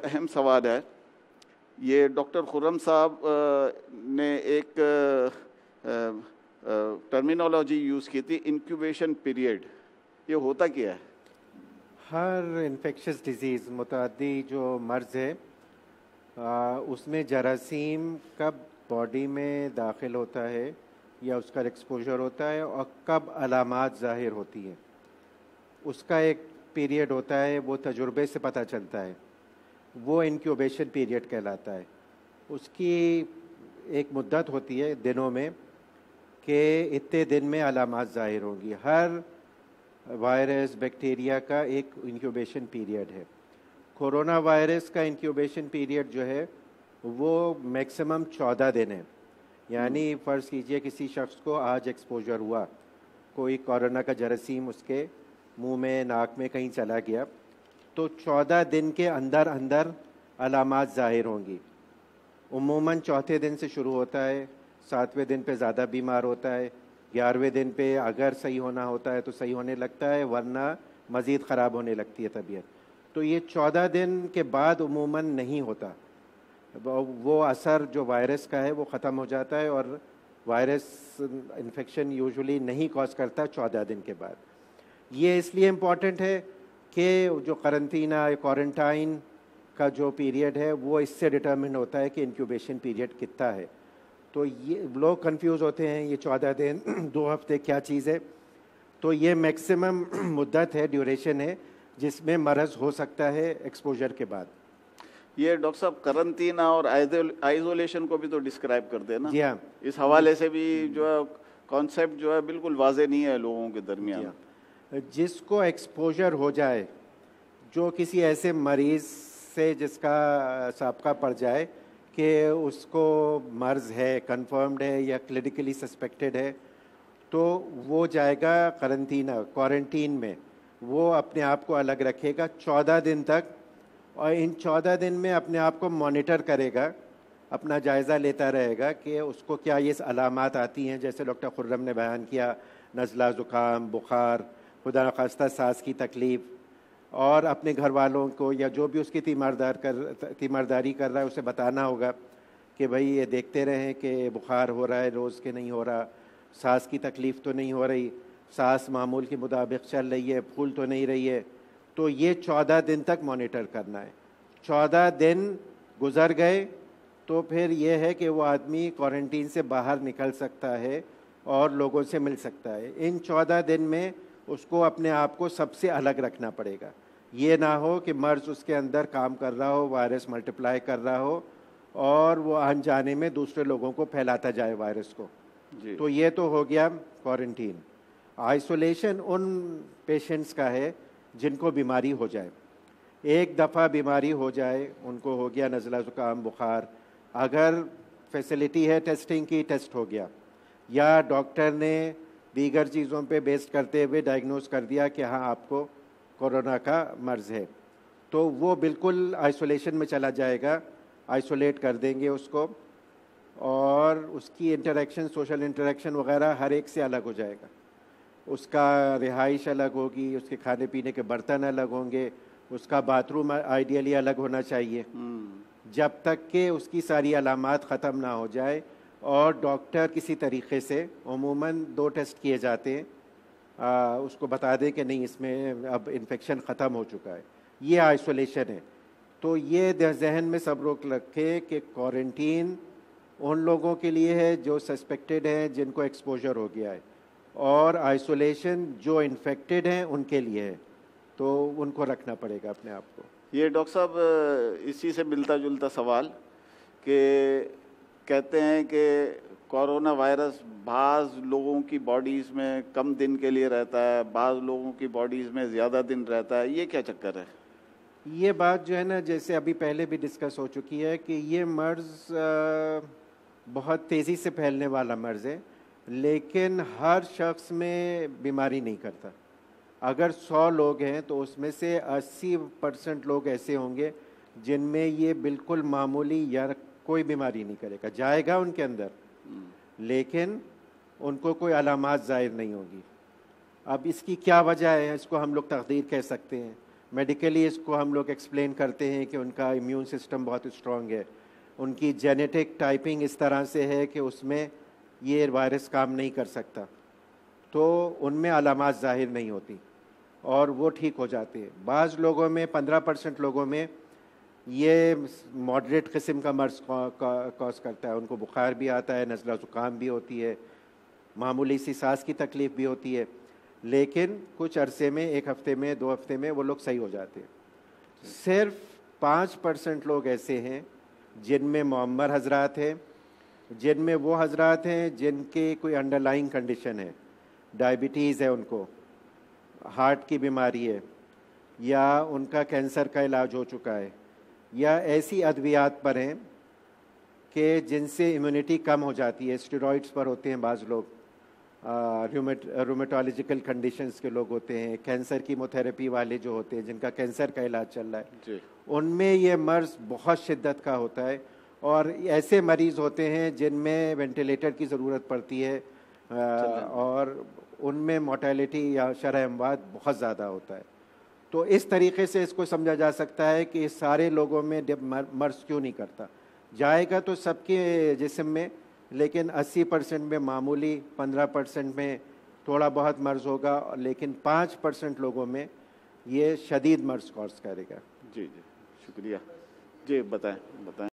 اہم سوال ہے. یہ ڈاکٹر خرم صاحب نے ایک ٹرمینالوجی یوز کی تھی، انکیوبیشن پیریڈ. یہ ہوتا کیا ہے؟ ہر انفیکشس ڈیزیز متعدی جو مرض ہے اس میں جراثیم کب باڈی میں داخل ہوتا ہے یا اس کا ایکسپوجر ہوتا ہے اور کب علامات ظاہر ہوتی ہیں، اس کا ایک پیریڈ ہوتا ہے، وہ تجربے سے پتہ چلتا ہے، وہ انکیوبیشن پیریڈ کہلاتا ہے. اس کی ایک مدت ہوتی ہے دنوں میں کہ اتنے دن میں علامات ظاہر ہوں گی. ہر وائرس بیکٹیریا کا ایک انکیوبیشن پیریڈ ہے. کورونا وائرس کا انکیوبیشن پیریڈ جو ہے وہ میکسیمم 14 دن ہے. یعنی فرض کیجئے کسی شخص کو آج ایکسپوجر ہوا، کوئی کورونا کا جراثیم اس کے منہ میں، ناک میں کہیں چلا گیا، تو 14 دن کے اندر اندر علامات ظاہر ہوں گی. عموماً چوتھے دن سے شروع ہوتا ہے، 7ویں دن پہ زیادہ بیمار ہوتا ہے، 11ویں دن پہ اگر صحیح ہونا ہوتا ہے تو صحیح ہونے لگتا ہے، ورنہ مزید خراب ہونے لگتی ہے طبیعت. تو یہ 14 دن کے بعد عموماً نہیں ہوتا، وہ اثر جو وائرس کا ہے وہ ختم ہو جاتا ہے، اور وائرس انفیکشن یوزولی نہیں کاز کرتا 14 دن کے بعد. یہ اس لیے امپورٹنٹ ہے کہ جو قرنطینہ یا کوارنٹائن کا جو پیریڈ ہے وہ اس سے ڈٹرمن ہوتا ہے کہ انکیوبیشن پیریڈ کتنا ہے. تو یہ لوگ کنفیوز ہوتے ہیں یہ 14 دن 2 ہفتے کیا چیز ہے. تو یہ میکسیمم مدت ہے، ڈیوریشن ہے جس میں مرض ہو سکتا ہے ایکسپوجر کے بعد. یہ ڈاکٹر صاحب قرنطینہ اور آئزولیشن کو بھی تو ڈسکرائب کرتے ہیں نا؟ جی ہاں، اس حوالے سے بھی جو ہے کانسیپٹ جو ہے بالکل واضح نہیں ہے لوگوں کے درمیان. جس کو ایکسپوجر ہو جائے، جو کسی ایسے مریض سے جس کا سابقہ پڑ جائے کہ اس کو مرض ہے، کنفرمڈ ہے یا کلینکلی سسپیکٹڈ ہے، تو وہ جائے گا قرنطینہ، کوارنٹین میں. وہ اپنے آپ کو الگ رکھے گا 14 دن تک، اور ان 14 دن میں اپنے آپ کو مانیٹر کرے گا، اپنا جائزہ لیتا رہے گا کہ اس کو کیا یہ علامات آتی ہیں جیسے ڈاکٹر خرم نے بیان کیا، نزلہ، زکام، بخار، خدا نخواستہ سانس کی تکلیف. اور اپنے گھر والوں کو یا جو بھی اس کی تیمارداری کر رہا ہے اسے بتانا ہوگا کہ بھائی یہ دیکھتے رہیں کہ بخار ہو رہا ہے روز کے نہیں ہو رہا، سانس کی تکلیف تو نہیں ہو رہی، سانس معمول کے مطابق چل رہی ہے، پھول تو نہیں رہی ہے. تو یہ 14 دن تک مانیٹر کرنا ہے. 14 دن گزر گئے تو پھر یہ ہے کہ وہ آدمی کوارنٹین سے باہر نکل سکتا ہے اور لوگوں سے مل سکتا ہے. ان 14 دن میں اس کو اپنے آپ کو سب سے الگ رکھنا پڑے گا. یہ نہ ہو کہ مرض اس کے اندر کام کر رہا ہو، وائرس ملٹیپلائی کر رہا ہو اور وہ انجانے میں دوسرے لوگوں کو پھیلاتا جائے وائرس کو. تو یہ تو ہو گیا کوارنٹین. آئسولیشن ان پیشنٹس کا ہے جن کو بیماری ہو جائے، ایک دفعہ بیماری ہو جائے، ان کو ہو گیا نزلہ، زکام، بخار، اگر فیسلٹی ہے ٹیسٹنگ کی، ٹیسٹ ہو گیا، یا ڈاکٹر نے دیگر چیزوں پہ بیسڈ کرتے ہوئے ڈائگنوز کر دیا کہ ہاں آپ کو کورونا کا مرض ہے، تو وہ بالکل آئسولیشن میں چلا جائے گا. آئسولیٹ کر دیں گے اس کو، اور اس کی انٹریکشن، سوشل انٹریکشن وغیرہ ہر ایک سے الگ ہو جائے گا. اس کا رہائش الگ ہوگی، اس کے کھانے پینے کے برتن الگ ہوں گے، اس کا باتھ روم آئیڈیلی الگ ہونا چاہیے، جب تک کہ اس کی ساری علامات ختم نہ ہو جائے. اور ڈاکٹر کسی طریقے سے، عموماً 2 ٹیسٹ کیے جاتے ہیں، اس کو بتا دیں کہ نہیں اس میں اب انفیکشن ختم ہو چکا ہے. یہ آئسولیشن ہے. تو یہ ذہن میں سب لوگ رکھے کہ کوارنٹین ان لوگوں کے لیے ہے جو سسپیکٹڈ ہیں، جن کو ایکسپوجر ہو گیا ہے، اور آئسولیشن جو انفیکٹڈ ہیں ان کے لیے ہے. تو ان کو رکھنا پڑے گا اپنے آپ کو. یہ ڈاکٹر صاحب اسی سے ملتا جلتا سوال کہ کہتے ہیں کہ کورونا وائرس بعض لوگوں کی باڈیز میں کم دن کے لیے رہتا ہے، بعض لوگوں کی باڈیز میں زیادہ دن رہتا ہے. یہ کیا چکر ہے؟ یہ بات جو ہے نا، جیسے ابھی پہلے بھی ڈسکس ہو چکی ہے کہ یہ مرض بہت تیزی سے پھیلنے والا مرض ہے، لیکن ہر شخص میں بیماری نہیں کرتا. اگر 100 لوگ ہیں تو اس میں سے 80% لوگ ایسے ہوں گے جن میں یہ بالکل معمولی یا کوئی بیماری نہیں کرے گا، جائے گا ان کے اندر، لیکن ان کو کوئی علامات ظاہر نہیں ہوگی. اب اس کی کیا وجہ ہے، اس کو ہم لوگ تقدیر کہہ سکتے ہیں. میڈیکلی اس کو ہم لوگ ایکسپلین کرتے ہیں کہ ان کا امیون سسٹم بہت اسٹرانگ ہے، ان کی جینیٹک ٹائپنگ اس طرح سے ہے کہ اس میں یہ وائرس کام نہیں کر سکتا، تو ان میں علامات ظاہر نہیں ہوتی اور وہ ٹھیک ہو جاتے ہیں۔ بعض لوگوں میں 15% لوگوں میں یہ ماڈریٹ قسم کا مرض کاز کرتا ہے، ان کو بخار بھی آتا ہے، نزلہ زکام بھی ہوتی ہے، معمولی سی سانس کی تکلیف بھی ہوتی ہے، لیکن کچھ عرصے میں، 1 ہفتے میں، 2 ہفتے میں وہ لوگ صحیح ہو جاتے ہیں۔ صرف 5% لوگ ایسے ہیں جن میں معمر حضرات ہیں، جن میں وہ حضرات ہیں جن کے کوئی انڈر لائنگ کنڈیشن ہے، ڈائبٹیز ہے، ان کو ہارٹ کی بیماری ہے، یا ان کا کینسر کا علاج ہو چکا ہے، یا ایسی ادویات پر ہیں کہ جن سے امیونٹی کم ہو جاتی ہے، اسٹیرائڈز پر ہوتے ہیں بعض لوگ، رومیٹالوجیکل کنڈیشنز کے لوگ ہوتے ہیں، کینسر کیموتھیراپی والے جو ہوتے ہیں جن کا کینسر کا علاج چل رہا ہے، ان میں یہ مرض بہت شدت کا ہوتا ہے، اور ایسے مریض ہوتے ہیں جن میں وینٹیلیٹر کی ضرورت پڑتی ہے، اور ان میں مورٹیلٹی یا شرح اموات بہت زیادہ ہوتا ہے۔ تو اس طریقے سے اس کو سمجھا جا سکتا ہے کہ سارے لوگوں میں مرض کیوں نہیں کرتا، جائے گا تو سب کے جسم میں، لیکن 80% میں معمولی، 15% میں تھوڑا بہت مرض ہوگا، لیکن 5% لوگوں میں یہ شدید مرض کاز کرے گا۔ جی جی، شکریہ۔ جی بتائیں۔